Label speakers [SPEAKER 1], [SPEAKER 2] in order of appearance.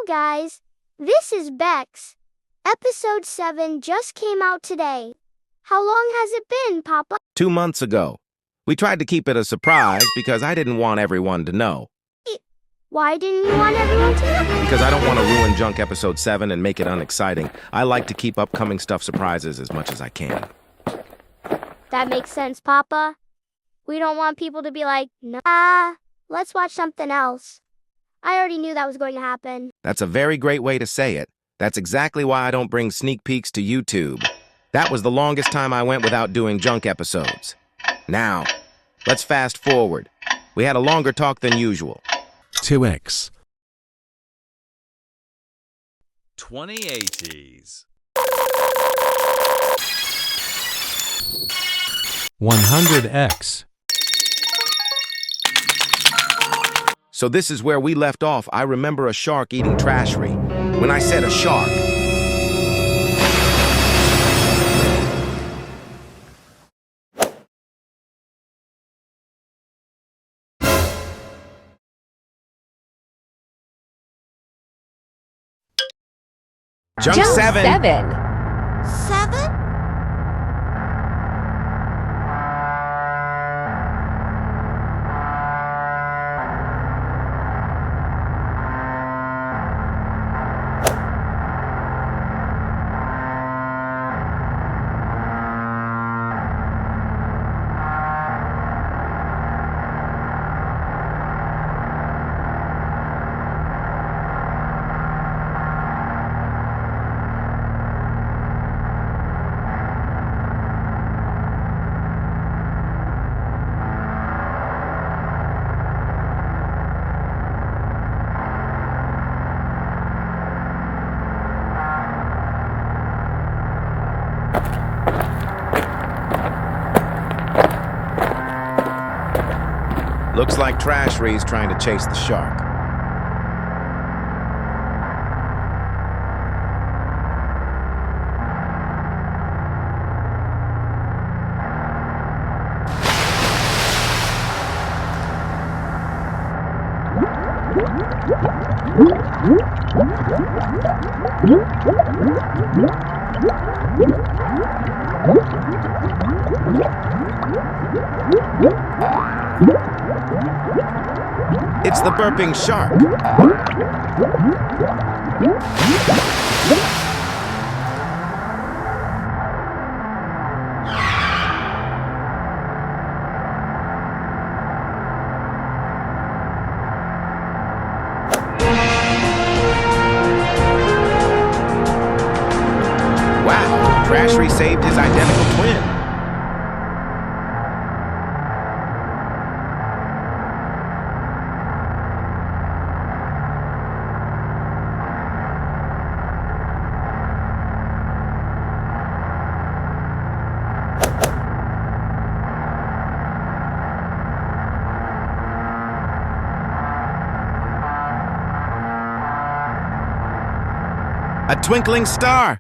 [SPEAKER 1] guys, this is Bex. Episode 7 just came out today. How long has it been, Papa?
[SPEAKER 2] 2 months ago. We tried to keep it a surprise because I didn't want everyone to know.
[SPEAKER 1] Why didn't you want everyone to know?
[SPEAKER 2] Because I don't want to ruin Junk Episode 7 and make it unexciting. I like to keep upcoming stuff surprises as much as I can.
[SPEAKER 1] That makes sense, Papa. We don't want people to be like, nah, let's watch something else. I already knew that was going to happen.
[SPEAKER 2] That's a very great way to say it. That's exactly why I don't bring sneak peeks to YouTube. That was the longest time I went without doing Junk Episodes. Now, let's fast forward. We had a longer talk than usual.
[SPEAKER 3] 2x
[SPEAKER 4] 2080s
[SPEAKER 3] 100x
[SPEAKER 2] So this is where we left off. I remember a shark eating trashery. When I said a shark, Jump 7.
[SPEAKER 1] 7?
[SPEAKER 2] Looks like Trashery's trying to chase the shark. It's the burping shark. Wow, Trashery saved his identical twin. A twinkling star!